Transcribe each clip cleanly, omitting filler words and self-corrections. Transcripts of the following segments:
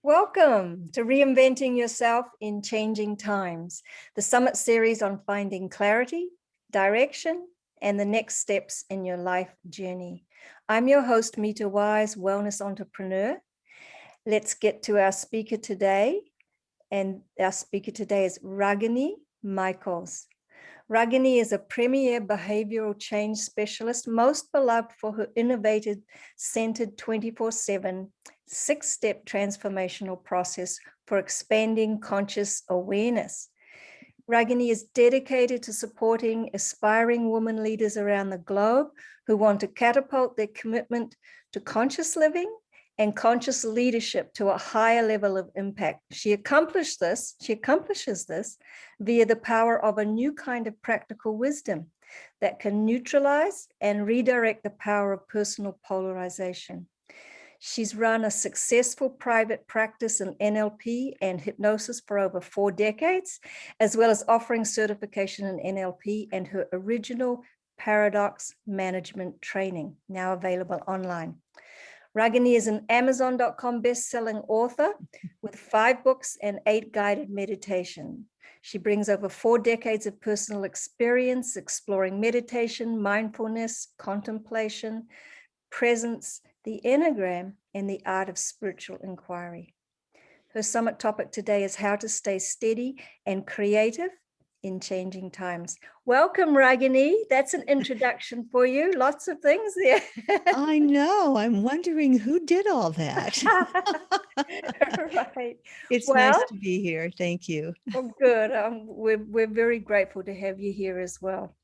Welcome to Reinventing Yourself in Changing Times, the summit series on finding clarity, direction, and the next steps in your life journey. I'm your host, Mitta Wise, wellness entrepreneur. Let's get to our speaker today. And our speaker today is Ragini Michaels. Ragini is a premier behavioral change specialist, most beloved for her innovative, centered 24/7, six-step transformational process for expanding conscious awareness. Ragini is dedicated to supporting aspiring women leaders around the globe who want to catapult their commitment to conscious living and conscious leadership to a higher level of impact. She accomplishes this via the power of a new kind of practical wisdom that can neutralize and redirect the power of personal polarization. She's run a successful private practice in NLP and hypnosis for over 4 decades, as well as offering certification in NLP and her original paradox management training, now available online. Ragini is an Amazon.com best-selling author with 5 books and 8 guided meditations. She brings over 4 decades of personal experience exploring meditation, mindfulness, contemplation, presence, the Enneagram, and the art of spiritual inquiry. Her summit topic today is how to stay steady and creative in changing times. Welcome, Ragini. That's an introduction for you. Lots of things there. I know. I'm wondering who did all that. Right. It's Well, nice to be here. Thank you. oh, good. We're very grateful to have you here as well.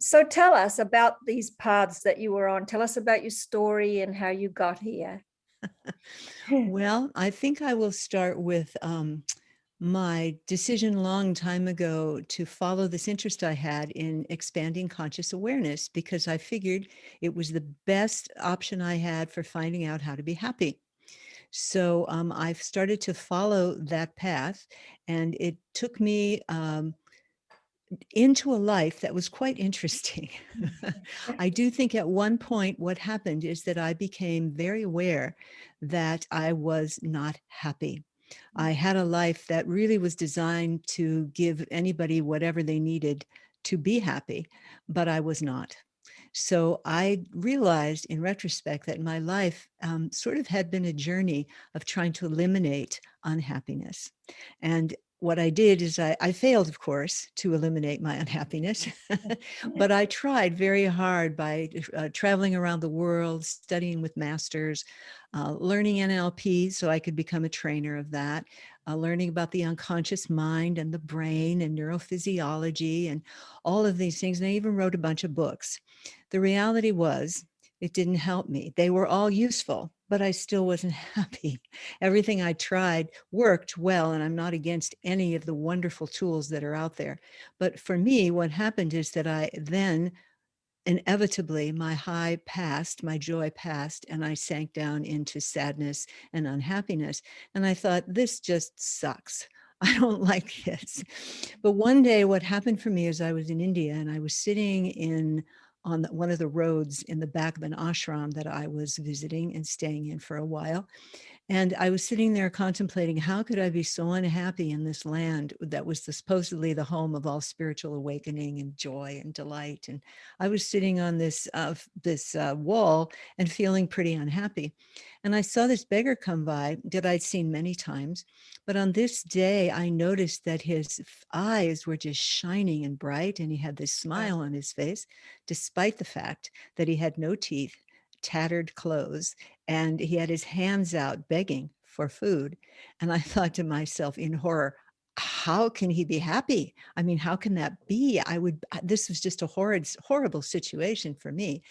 So tell us about these paths that you were on. Tell us about your story and how you got here. Well, I think I will start with my decision a long time ago to follow this interest I had in expanding conscious awareness, because I figured it was the best option I had for finding out how to be happy. So I've started to follow that path, and it took me into a life that was quite interesting. I do think at one point what happened is that I became very aware that I was not happy. I had a life that really was designed to give anybody whatever they needed to be happy, but I was not. So I realized in retrospect that my life sort of had been a journey of trying to eliminate unhappiness. And what I did is I failed, of course, to eliminate my unhappiness, but I tried very hard by traveling around the world, studying with masters, learning NLP so I could become a trainer of that, learning about the unconscious mind and the brain and neurophysiology and all of these things. And I even wrote a bunch of books. The reality was, it didn't help me. They were all useful, but I still wasn't happy. Everything I tried worked well, and I'm not against any of the wonderful tools that are out there. But for me, what happened is that I then inevitably, my high passed, my joy passed, and I sank down into sadness and unhappiness. And I thought, this just sucks. I don't like this. But one day, what happened for me is I was in India and I was sitting on one of the roads in the back of an ashram that I was visiting and staying in for a while. And I was sitting there contemplating, how could I be so unhappy in this land that was supposedly the home of all spiritual awakening and joy and delight? And I was sitting on this wall and feeling pretty unhappy. And I saw this beggar come by that I'd seen many times. But on this day, I noticed that his eyes were just shining and bright, and he had this smile on his face, despite the fact that he had no teeth, tattered clothes, and he had his hands out begging for food. And I thought to myself in horror, how can he be happy? I mean, how can that be? This was just a horrible situation for me.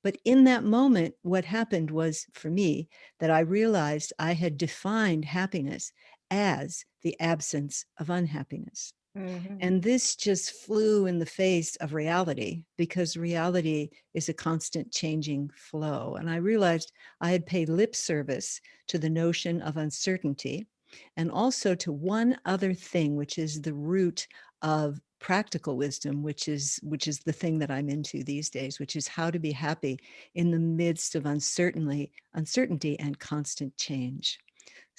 But in that moment, what happened was for me that I realized I had defined happiness as the absence of unhappiness. Mm-hmm. And this just flew in the face of reality, because reality is a constant changing flow. And I realized I had paid lip service to the notion of uncertainty, and also to one other thing, which is the root of practical wisdom, which is the thing that I'm into these days, which is how to be happy in the midst of uncertainty and constant change.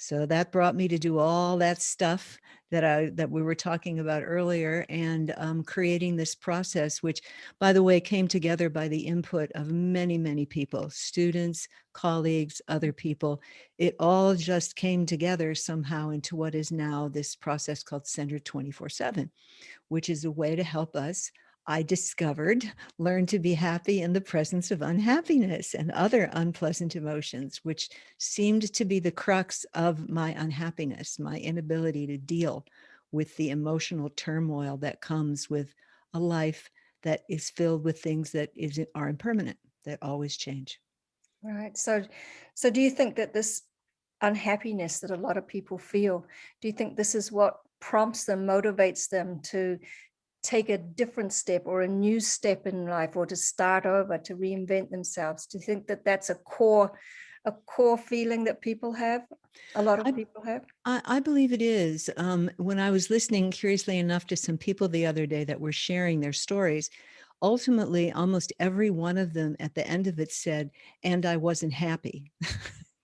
So that brought me to do all that stuff that we were talking about earlier, and creating this process, which, by the way, came together by the input of many, many people, students, colleagues, other people. It all just came together somehow into what is now this process called Centered 24/7, which is a way to help us, I discovered, learn to be happy in the presence of unhappiness and other unpleasant emotions, which seemed to be the crux of my unhappiness, my inability to deal with the emotional turmoil that comes with a life that is filled with things that are impermanent, that always change. Right. So do you think that this unhappiness that a lot of people feel, do you think this is what prompts them, motivates them to take a different step or a new step in life, or to start over, to reinvent themselves? Do you think that that's a core feeling that people have, a lot of I, people have? I believe it is. When I was listening, curiously enough, to some people the other day that were sharing their stories, ultimately, almost every one of them at the end of it said, "And I wasn't happy."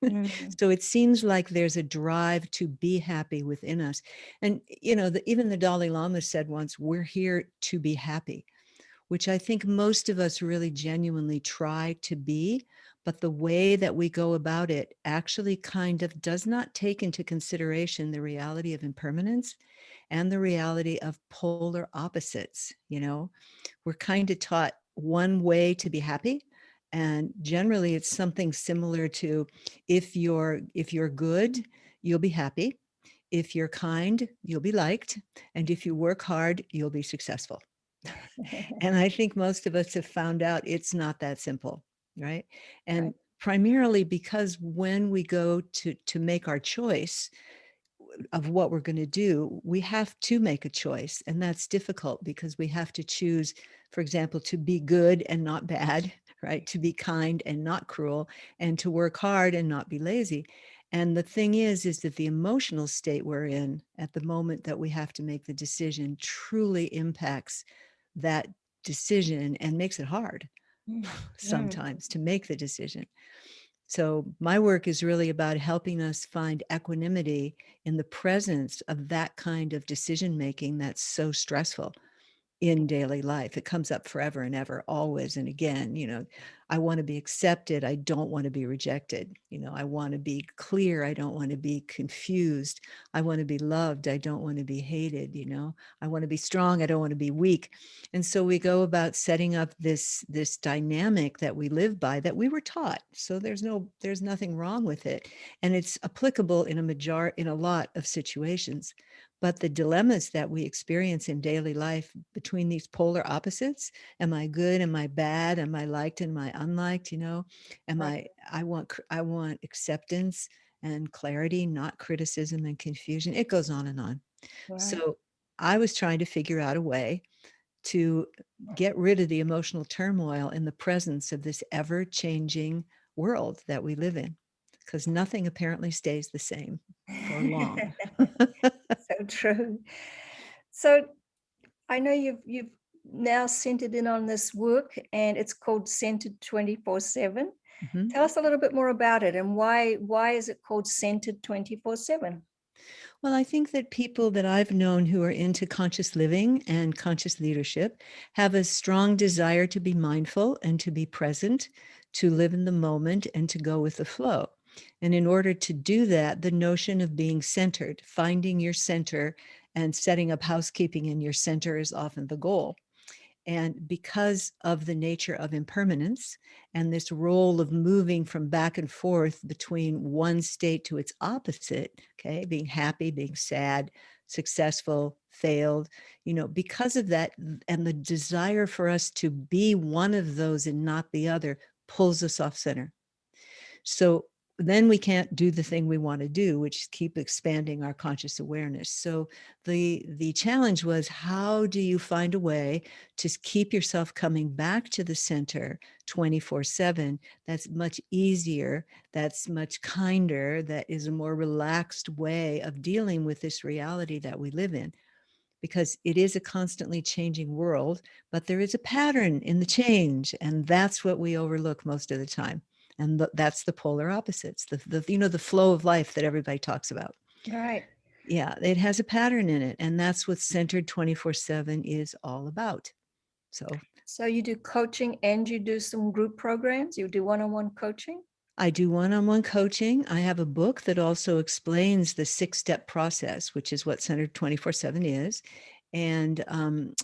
Mm. So it seems like there's a drive to be happy within us. And, you know, even the Dalai Lama said once, "We're here to be happy," which I think most of us really genuinely try to be. But the way that we go about it actually kind of does not take into consideration the reality of impermanence and the reality of polar opposites. You know, we're kind of taught one way to be happy. And generally it's something similar to, if you're good, you'll be happy. If you're kind, you'll be liked. And if you work hard, you'll be successful. And I think most of us have found out it's not that simple, right? Right. And primarily because when we go to make our choice of what we're going to do, we have to make a choice. And that's difficult because we have to choose, for example, to be good and not bad, right? To be kind and not cruel, and to work hard and not be lazy. And the thing is that the emotional state we're in at the moment that we have to make the decision truly impacts that decision and makes it hard Mm. Mm. sometimes to make the decision. So my work is really about helping us find equanimity in the presence of that kind of decision making that's so stressful in daily life. It comes up forever and ever, always and again. You know, I want to be accepted. I don't want to be rejected. You know, I want to be clear. I don't want to be confused. I want to be loved. I don't want to be hated. You know, I want to be strong. I don't want to be weak. And so we go about setting up this dynamic that we live by, that we were taught. So there's nothing wrong with it. And it's applicable in a lot of situations. But the dilemmas that we experience in daily life between these polar opposites, am I good? Am I bad? Am I liked? Am I unliked? You know, Right. I want acceptance and clarity, not criticism and confusion. It goes on and on. Right. So I was trying to figure out a way to get rid of the emotional turmoil in the presence of this ever-changing world that we live in, because nothing apparently stays the same for long. So true. So I know you've now centered in on this work, and it's called Centered 24/7. Mhm. Tell us a little bit more about it, and why is it called Centered 24/7? Well, I think that people that I've known who are into conscious living and conscious leadership have a strong desire to be mindful and to be present, to live in the moment and to go with the flow. And in order to do that, the notion of being centered, finding your center and setting up housekeeping in your center is often the goal. And because of the nature of impermanence and this role of moving from back and forth between one state to its opposite, okay, being happy, being sad, successful, failed, you know, because of that, and the desire for us to be one of those and not the other pulls us off center. So then we can't do the thing we want to do, which is keep expanding our conscious awareness. So the challenge was, how do you find a way to keep yourself coming back to the center 24/7? That's much easier, that's much kinder, that is a more relaxed way of dealing with this reality that we live in, because it is a constantly changing world, but there is a pattern in the change, and that's what we overlook most of the time. And that's the polar opposites, the flow of life that everybody talks about. Right. Yeah, it has a pattern in it. And that's what Centered 24/7 is all about. So you do coaching and you do some group programs? You do one-on-one coaching? I do one-on-one coaching. I have a book that also explains the 6-step process, which is what Centered 24/7 is. And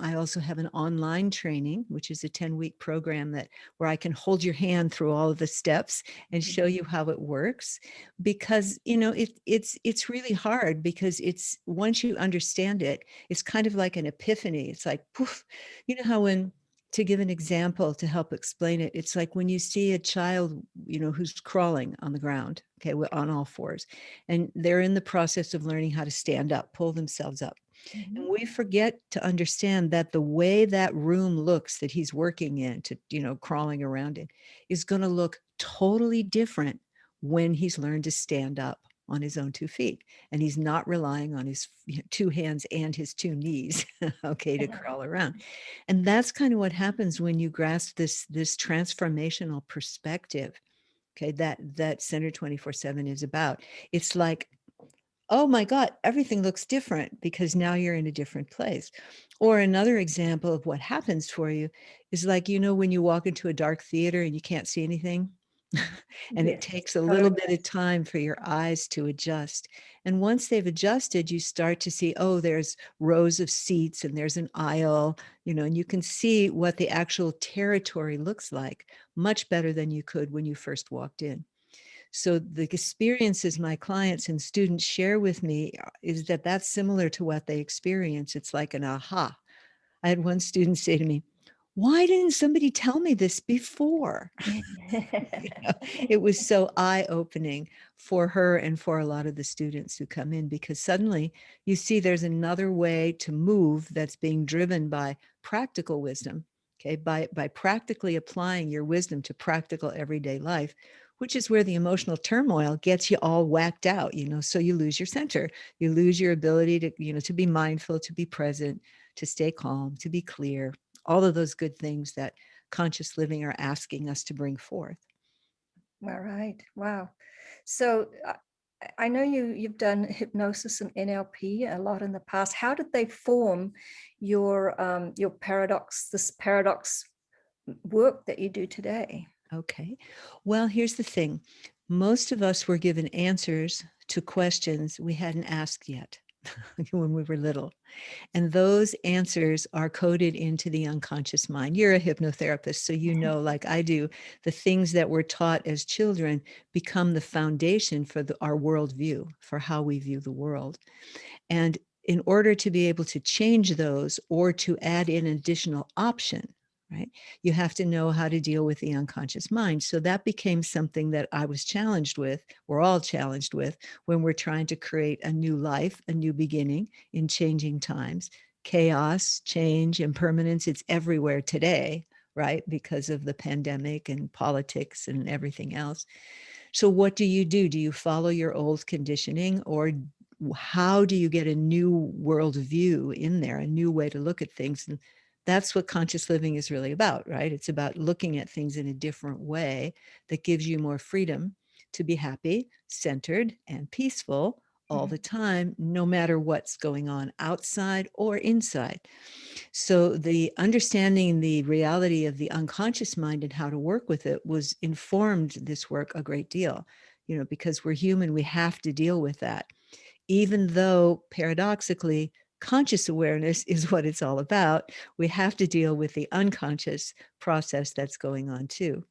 I also have an online training, which is a 10-week program where I can hold your hand through all of the steps and show you how it works. Because it's really hard, because it's, once you understand it, it's kind of like an epiphany. It's like poof. You know how to give an example to help explain it, it's like when you see a child, who's crawling on the ground, okay, on all fours, and they're in the process of learning how to stand up, pull themselves up. And we forget to understand that the way that room looks that he's working in, crawling around in, is going to look totally different when he's learned to stand up on his own 2 feet, and he's not relying on his 2 hands and his 2 knees, okay, to crawl around. And that's kind of what happens when you grasp this transformational perspective, okay, that Center 24/7 is about. It's like, oh my God, everything looks different because now you're in a different place. Or another example of what happens for you is like, when you walk into a dark theater and you can't see anything, and it Yes, takes a little totally. bit of time for your eyes to adjust. And once they've adjusted, you start to see, oh, there's rows of seats and there's an aisle, and you can see what the actual territory looks like much better than you could when you first walked in. So the experiences my clients and students share with me is that that's similar to what they experience. It's like an aha. I had one student say to me, "Why didn't somebody tell me this before?" It was so eye-opening for her and for a lot of the students who come in, because suddenly you see there's another way to move that's being driven by practical wisdom, okay, by practically applying your wisdom to practical everyday life, which is where the emotional turmoil gets you all whacked out, so you lose your center, you lose your ability to be mindful, to be present, to stay calm, to be clear, all of those good things that conscious living are asking us to bring forth. All right. Wow. So I know you've done hypnosis and NLP a lot in the past. How did they form your this paradox work that you do today? Okay. Well, here's the thing. Most of us were given answers to questions we hadn't asked yet when we were little. And those answers are coded into the unconscious mind. You're a hypnotherapist, so like I do, the things that were taught as children become the foundation for our worldview, for how we view the world. And in order to be able to change those or to add in an additional option, right, you have to know how to deal with the unconscious mind. So that became something that I was challenged with, we're all challenged with, when we're trying to create a new life, a new beginning in changing times. Chaos, change, impermanence, it's everywhere today, right, because of the pandemic and politics and everything else. So what do? Do you follow your old conditioning, or how do you get a new worldview in there, a new way to look at things? And that's what conscious living is really about, right? It's about looking at things in a different way that gives you more freedom to be happy, centered, and peaceful all the time, no matter what's going on outside or inside. So the understanding the reality of the unconscious mind and how to work with it was informed this work a great deal, because we're human, we have to deal with that. Even though paradoxically, conscious awareness is what it's all about, we have to deal with the unconscious process that's going on too.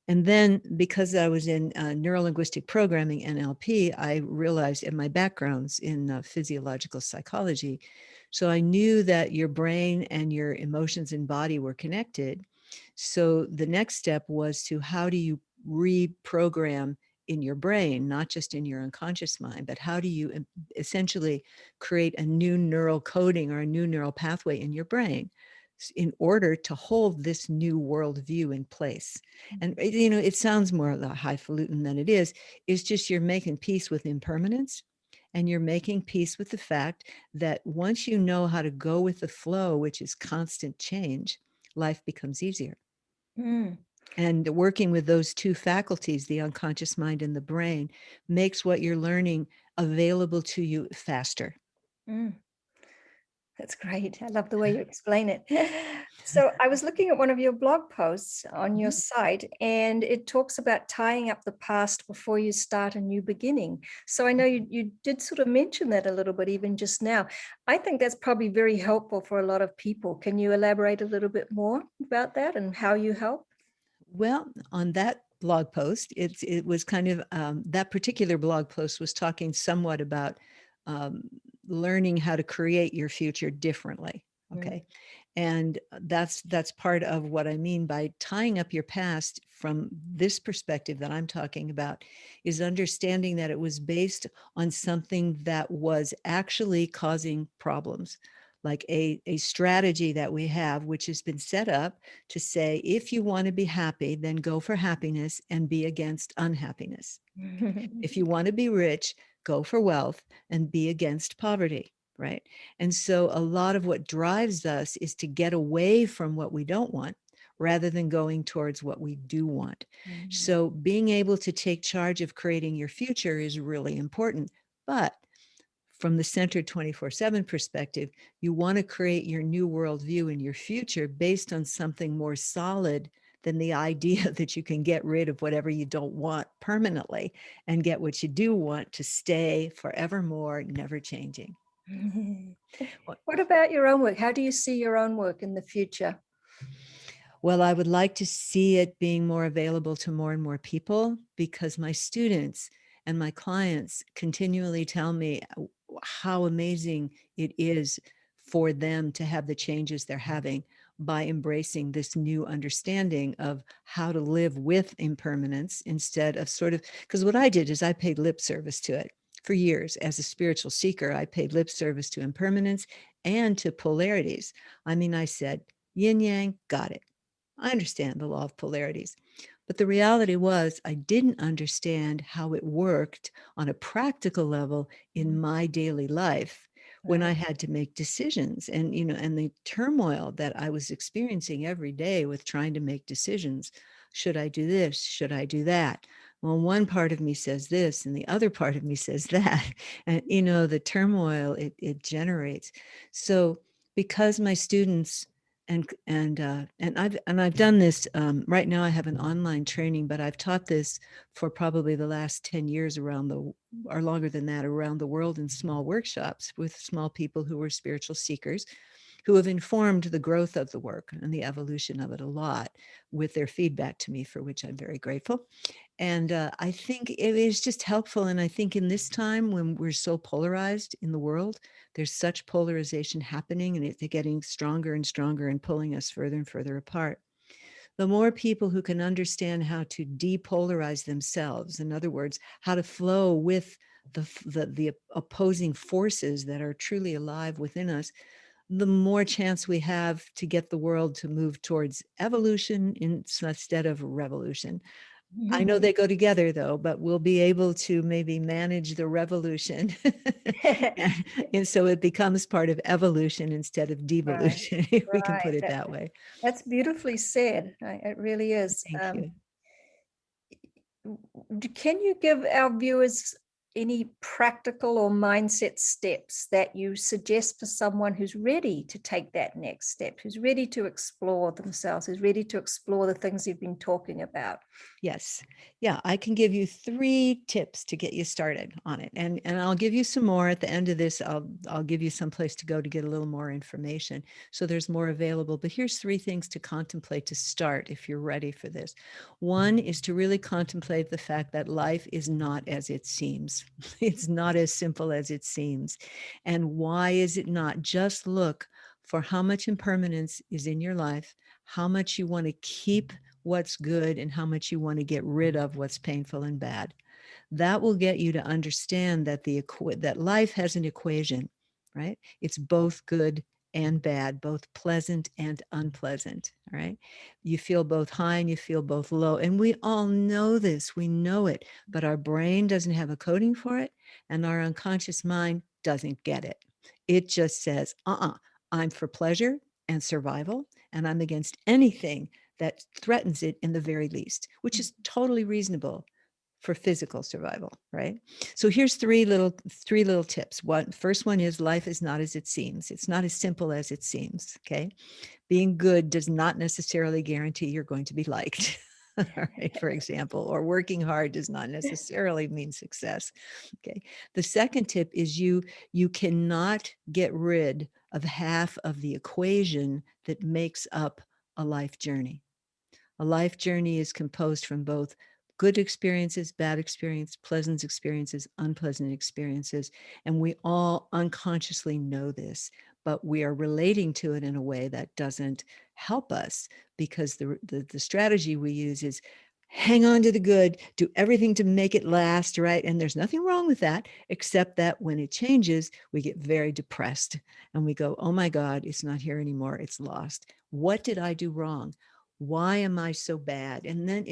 And then because I was in neuro-linguistic programming, NLP, I realized in my background's in physiological psychology. So I knew that your brain and your emotions and body were connected. So the next step was to, how do you reprogram in your brain, not just in your unconscious mind, but how do you essentially create a new neural coding or a new neural pathway in your brain in order to hold this new worldview in place? And it sounds more highfalutin than it is. It's just you're making peace with impermanence, and you're making peace with the fact that once you know how to go with the flow, which is constant change, life becomes easier. Mm. And working with those two faculties, the unconscious mind and the brain, makes what you're learning available to you faster. Mm. That's great. I love the way you explain it. So I was looking at one of your blog posts on your Mhm. site, and it talks about tying up the past before you start a new beginning. So I know you did sort of mention that a little bit even just now. I think that's probably very helpful for a lot of people. Can you elaborate a little bit more about that and how you help? Well, on that blog post, it was kind of that particular blog post was talking somewhat about um, learning how to create your future differently. Mm. Okay, and that's part of what I mean by tying up your past from this perspective that I'm talking about, is understanding that it was based on something that was actually causing problems, like a strategy that we have, which has been set up to say, if you want to be happy, then go for happiness and be against unhappiness. If you want to be rich, go for wealth and be against poverty, right? And so a lot of what drives us is to get away from what we don't want rather than going towards what we do want. Mm. So being able to take charge of creating your future is really important. But from the centered 24/7 perspective, you want to create your new worldview in your future based on something more solid than the idea that you can get rid of whatever you don't want permanently and get what you do want to stay forevermore, never changing. Well, What about your own work? How do you see your own work in the future? well, I would like to see it being more available to more and more people, because my students and my clients continually tell me how amazing it is for them to have the changes they're having by embracing this new understanding of how to live with impermanence, instead of sort of, because what I did is I paid lip service to it for years. As a spiritual seeker, I paid lip service to impermanence and to polarities. I mean, I said, yin yang, got it. I understand the law of polarities. But the reality was, I didn't understand how it worked on a practical level in my daily life when Right. I had to make decisions, and and the turmoil that I was experiencing every day with trying to make decisions. Should I do this? Should I do that? Well, one part of me says this and the other part of me says that. And the turmoil it generates. So because my students and I've done this right now. I have an online training, but I've taught this for probably the last 10 years or longer than that, around the world in small workshops with small people who were spiritual seekers, who have informed the growth of the work and the evolution of it a lot with their feedback to me, for which I'm very grateful. And I think it is just helpful. And I think in this time when we're so polarized in the world, there's such polarization happening, and it's getting stronger and stronger and pulling us further and further apart. The more people who can understand how to depolarize themselves, in other words, how to flow with the opposing forces that are truly alive within us, the more chance we have to get the world to move towards evolution instead of revolution. I know they go together though, but we'll be able to maybe manage the revolution. And so it becomes part of evolution instead of Right, devolution, if we can put right. it that way. That's beautifully said. It really is. Thank you. Can you give our viewers any practical or mindset steps that you suggest for someone who's ready to take that next step, who's ready to explore themselves, who's ready to explore the things you've been talking about? Yes. Yeah, I can give you 3 tips to get you started on it. And I'll give you some more at the end of this. I'll give you some place to go to get a little more information. So there's more available. But here's 3 things to contemplate to start if you're ready for this. One is to really contemplate the fact that life is not as it seems. It's not as simple as it seems. And why is it not? Just look for how much impermanence is in your life, how much you want to keep what's good, and how much you want to get rid of what's painful and bad. That will get you to understand that that life has an equation, right? It's both good and bad, both pleasant and unpleasant, right? You feel both high and you feel both low. And we all know this, we know it, but our brain doesn't have a coding for it, and our unconscious mind doesn't get it. It just says, I'm for pleasure and survival, and I'm against anything that threatens it in the very least, which is totally reasonable for physical survival, right? So here's three little tips. First one is life is not as it seems. It's not as simple as it seems, okay? Being good does not necessarily guarantee you're going to be liked. Right, for example, or working hard does not necessarily mean success. Okay. The second tip is you cannot get rid of half of the equation that makes up a life journey. A life journey is composed from both good experiences, bad experience, pleasant experiences, unpleasant experiences, and we all unconsciously know this, but we are relating to it in a way that doesn't help us, because the strategy we use is hang on to the good, do everything to make it last, right? And there's nothing wrong with that, except that when it changes, we get very depressed and we go, oh my God, it's not here anymore, it's lost. What did I do wrong? Why am I so bad? And then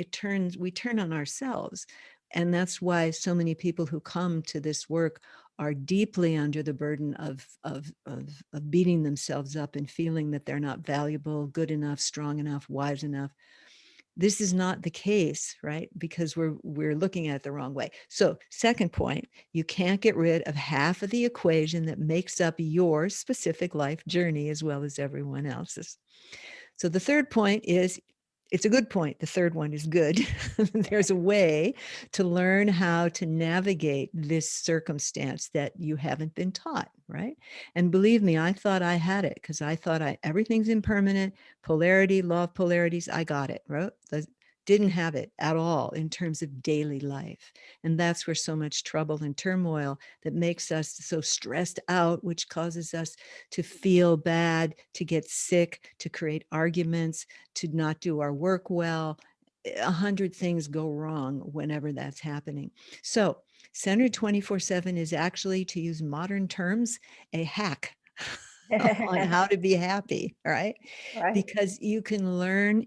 we turn on ourselves. And that's why so many people who come to this work are deeply under the burden of beating themselves up and feeling that they're not valuable, good enough, strong enough, wise enough. This is not the case, right? Because we're looking at it the wrong way. So second point, you can't get rid of half of the equation that makes up your specific life journey as well as everyone else's. So the third point is, it's a good point. The third one is good. There's a way to learn how to navigate this circumstance that you haven't been taught, right? And believe me, I thought I had it, because I thought everything's impermanent, polarity, law of polarities, I got it, right? Didn't have it at all in terms of daily life. And that's where so much trouble and turmoil that makes us so stressed out, which causes us to feel bad, to get sick, to create arguments, to not do our work well. 100 things go wrong whenever that's happening. So Centered 24/7 is actually, to use modern terms, a hack on how to be happy, right? Right. Because you learn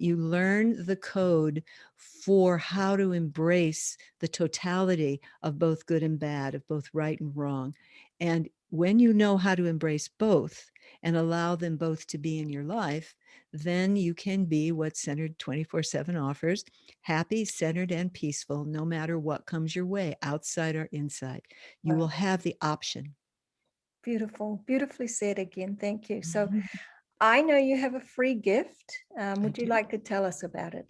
the code for how to embrace the totality of both good and bad, of both right and wrong. And when you know how to embrace both and allow them both to be in your life, then you can be what Centered 24/7 offers: happy, centered, and peaceful, no matter what comes your way, outside or inside. You will Wow. have the option. Beautiful. Beautifully said again. Thank you. So Mhm. I know you have a free gift. I Would you do. like to tell us about it?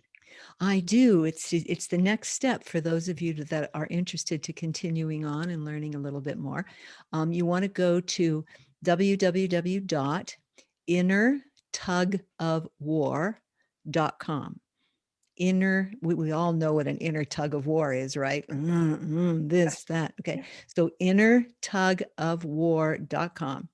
I do. It's the next step for those of you that are interested to continuing on and learning a little bit more. You want to go to www.innertugofwar.com. We all know what an inner tug of war is, right? This, that. Okay. So innertugofwar.com.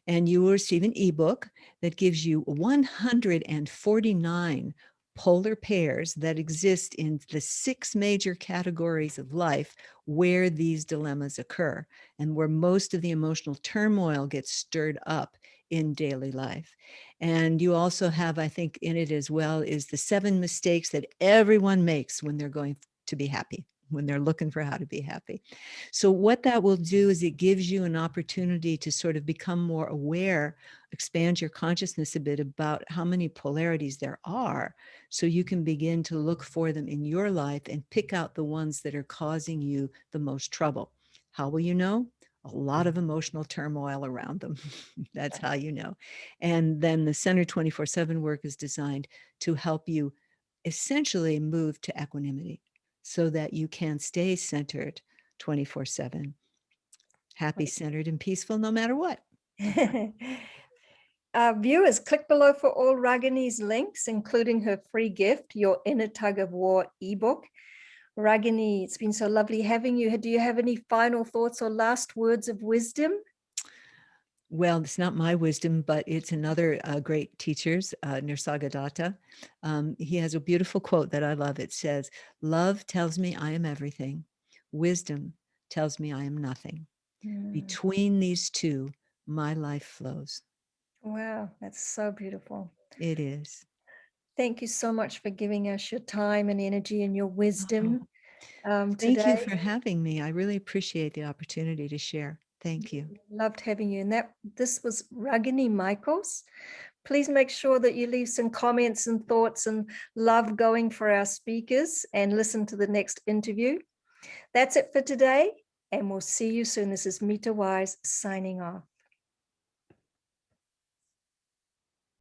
And you will receive an ebook that gives you 149 polar pairs that exist in the 6 major categories of life where these dilemmas occur and where most of the emotional turmoil gets stirred up in daily life. And you also have, I think, in it as well, is the 7 mistakes that everyone makes when they're going to be happy, when they're looking for how to be happy. So what that will do is it gives you an opportunity to sort of become more aware, expand your consciousness a bit about how many polarities there are, so you can begin to look for them in your life and pick out the ones that are causing you the most trouble. How will you know? A lot of emotional turmoil around them. That's how you know. And then the Center 24/7 work is designed to help you essentially move to equanimity so that you can stay centered 24/7, happy, centered, and peaceful no matter what. Viewers, click below for all Ragini's links, including her free gift, your Inner Tug of War ebook. Ragini, it's been so lovely having you. Do you have any final thoughts or last words of wisdom? Well, it's not my wisdom, but it's another great teacher's, Nisargadatta. He has a beautiful quote that I love. It says, "Love tells me I am everything. Wisdom tells me I am nothing. Between these two, my life flows." Wow, that's so beautiful. It is. Thank you so much for giving us your time and energy and your Oh, wisdom thank you today. for having me. I really appreciate the opportunity to share. Thank you. Loved having you. And this was Ragini Michaels, Please make sure that you leave some comments and thoughts and love going for our speakers, and listen to the next interview. That's it for today, and we'll see you soon. This is Mitta Wise signing off.